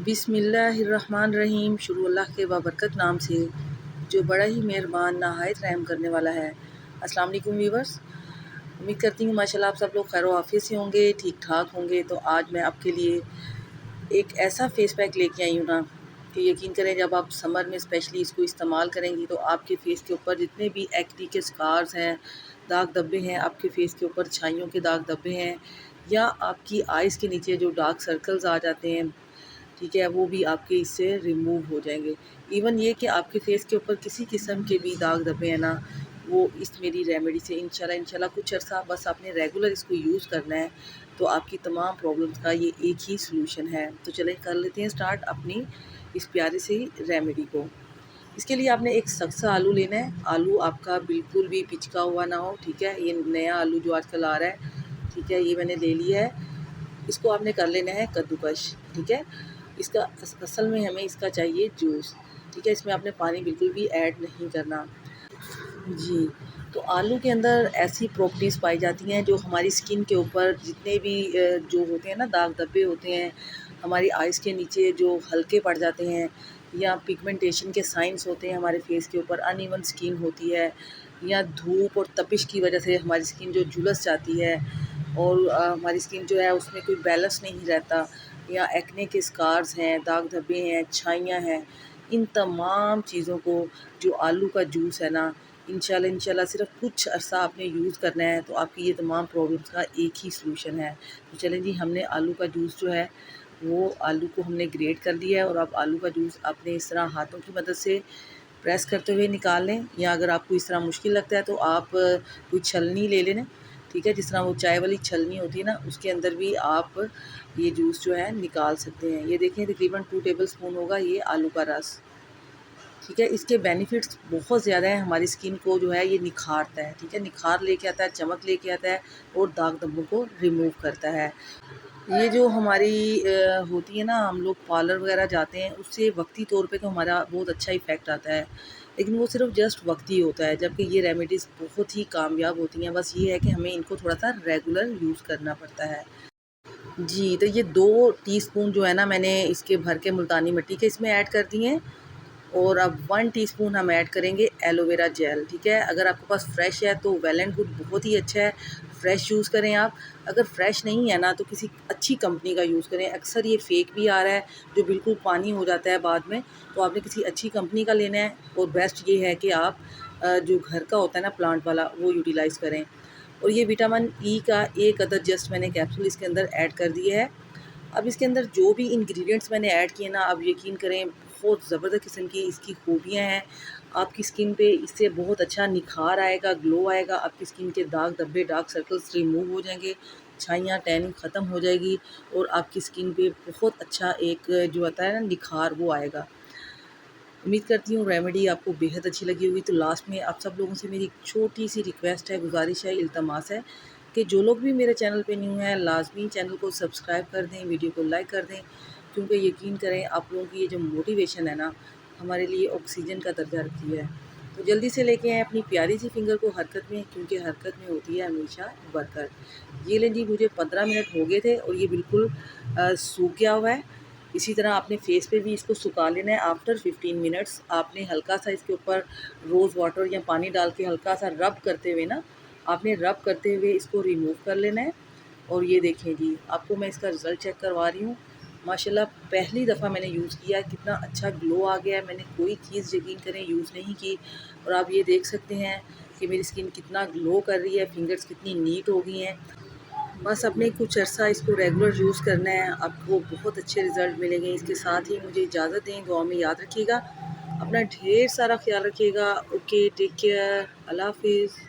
बिस्मिल्लाहिर्रहमानिर्रहीम। शुरू अल्लाह के बाबरकत नाम से जो बड़ा ही मेहरबान नहायत रहम करने वाला है। अस्सलाम वालेकुम व्यूवर्स, उम्मीद करती हूँ माशाल्लाह आप सब लोग खैर आफियत से होंगे, ठीक ठाक होंगे। तो आज मैं आपके लिए एक ऐसा फेस पैक लेके आई हूँ ना कि यकीन करें जब आप समर में स्पेशली इसको इस्तेमाल करेंगी तो आपके फेस के ऊपर जितने भी एक्ने के स्कार्स हैं, दाग धब्बे हैं, आपके फेस के ऊपर छाइयों के दाग धब्बे हैं, या आपकी आइज़ के नीचे जो डार्क सर्कल्स आ जाते हैं, ठीक है, वो भी आपके इससे रिमूव हो जाएंगे। इवन ये कि आपके फेस के ऊपर किसी किस्म के भी दाग धब्बे हैं ना, वो इस मेरी रेमेडी से इंशाल्लाह कुछ अर्सा बस आपने रेगुलर इसको यूज़ करना है तो आपकी तमाम प्रॉब्लम्स का ये एक ही सलूशन है। तो चलें कर लेते हैं स्टार्ट अपनी इस प्यारे से रेमेडी को। इसके लिए आपने एक सख्त सा आलू लेना है। आलू आपका बिल्कुल भी पिचका हुआ ना हो, ठीक है, ये नया आलू जो आजकल आ रहा है, ठीक है, ये मैंने ले लिया है। इसको आपने कर लेना है कद्दूकश, ठीक है। इसका असल में हमें इसका चाहिए जूस, ठीक है, इसमें आपने पानी बिल्कुल भी ऐड नहीं करना जी। तो आलू के अंदर ऐसी प्रॉपर्टीज़ पाई जाती हैं जो हमारी स्किन के ऊपर जितने भी जो होते हैं ना दाग धब्बे होते हैं, हमारी आइज़ के नीचे जो हल्के पड़ जाते हैं, या पिगमेंटेशन के साइंस होते हैं हमारे फेस के ऊपर, अनइवन स्किन होती है, या धूप और तपिश की वजह से हमारी स्किन जो झुलस जाती है और हमारी स्किन जो है उसमें कोई बैलेंस नहीं रहता, या एक्ने के स्कार्स हैं, दाग धब्बे हैं, छाइयाँ हैं, इन तमाम चीज़ों को जो आलू का जूस है ना, इंशाल्लाह सिर्फ कुछ अरसा आपने यूज़ करना है तो आपकी ये तमाम प्रॉब्लम्स का एक ही सलूशन है। तो चलें जी, हमने आलू का जूस जो है वो आलू को हमने ग्रेट कर लिया है और अब आलू का जूस आपने इस तरह हाथों की मदद से प्रेस करते हुए निकाल लें, या अगर आपको इस तरह मुश्किल लगता है तो आप कोई छलनी ले लें, ठीक है, जिस तरह वो चाय वाली छलनी होती है ना, उसके अंदर भी आप ये जूस जो है निकाल सकते हैं। ये देखें तकरीबन 2 टेबल स्पून होगा ये आलू का रस, ठीक है। इसके बेनिफिट्स बहुत ज़्यादा हैं, हमारी स्किन को जो है ये निखारता है, ठीक है, निखार लेके आता है, चमक लेके आता है और दाग धब्बों को रिमूव करता है। ये जो हमारी होती है ना, हम लोग पार्लर वगैरह जाते हैं, उससे वक्ती तौर पे तो हमारा बहुत अच्छा इफ़ेक्ट आता है, लेकिन वो सिर्फ जस्ट वक्ती होता है, जबकि ये रेमेडीज़ बहुत ही कामयाब होती हैं। बस ये है कि हमें इनको थोड़ा सा रेगुलर यूज़ करना पड़ता है जी। तो ये 2 टीस्पून जो है ना मैंने इसके भर के मुल्तानी मिट्टी के इसमें ऐड कर दिए हैं, और अब 1 टीस्पून हम ऐड करेंगे एलोवेरा जेल, ठीक है। अगर आपके पास फ्रेश है तो वेल एंड गुड, बहुत ही अच्छा है, फ्रेश यूज़ करें आप। अगर फ्रेश नहीं है ना तो किसी अच्छी कंपनी का यूज़ करें। अक्सर ये फेक भी आ रहा है जो बिल्कुल पानी हो जाता है बाद में, तो आपने किसी अच्छी कंपनी का लेना है। और बेस्ट ये है कि आप जो घर का होता है ना प्लांट वाला, वो यूटिलाइज़ करें। और ये विटामिन ई का एक अदद जस्ट मैंने कैप्सूल इसके अंदर ऐड कर दिया है। अब इसके अंदर जो भी इंग्रेडिएंट्स मैंने ऐड किए ना, अब यकीन करें बहुत ज़बरदस्त किस्म की इसकी खूबियाँ हैं। आपकी स्किन पे इससे बहुत अच्छा निखार आएगा, ग्लो आएगा, आपकी स्किन के दाग धब्बे, डार्क सर्कल्स रिमूव हो जाएंगे, छाइयाँ टैनिंग ख़त्म हो जाएगी, और आपकी स्किन पे बहुत अच्छा एक जो आता है ना निखार, वो आएगा। उम्मीद करती हूँ रेमेडी आपको बेहद अच्छी लगी होगी। तो लास्ट में आप सब लोगों से मेरी एक छोटी सी रिक्वेस्ट है, गुजारिश है, इल्तमास है कि जो लोग भी मेरे चैनल पे न्यू हैं लाजमी चैनल को सब्सक्राइब कर दें, वीडियो को लाइक कर दें, क्योंकि यकीन करें आप लोगों की ये जो मोटिवेशन है ना, हमारे लिए ऑक्सीजन का दर्जा रखती है। तो जल्दी से लेके आएँ अपनी प्यारी सी फिंगर को हरकत में, क्योंकि हरकत में होती है हमेशा बरकत। ये लें जी, मुझे 15 मिनट हो गए थे और ये बिल्कुल सूख गया हुआ है। इसी तरह आपने फेस पे भी इसको सुखा लेना है। आफ्टर 15 मिनट्स आपने हल्का सा इसके ऊपर रोज़ वाटर या पानी डाल के हल्का सा रब करते हुए ना, आपने रब करते हुए इसको रिमूव कर लेना है। और ये देखें जी, आपको मैं इसका रिज़ल्ट चेक करवा रही हूँ। माशाल्लाह पहली दफ़ा मैंने यूज़ किया, कितना अच्छा ग्लो आ गया है। मैंने कोई चीज़ यकीन करें यूज़ नहीं की, और आप ये देख सकते हैं कि मेरी स्किन कितना ग्लो कर रही है, फिंगर्स कितनी नीट हो गई हैं। बस अपने कुछ अर्सा इसको रेगुलर यूज़ करना है, आपको बहुत अच्छे रिज़ल्ट मिलेंगे। इसके साथ ही मुझे इजाज़त दें, दुआ में याद रखिएगा, अपना ढेर सारा ख्याल रखिएगा। ओके, टेक केयर, अल्लाह हाफिज़।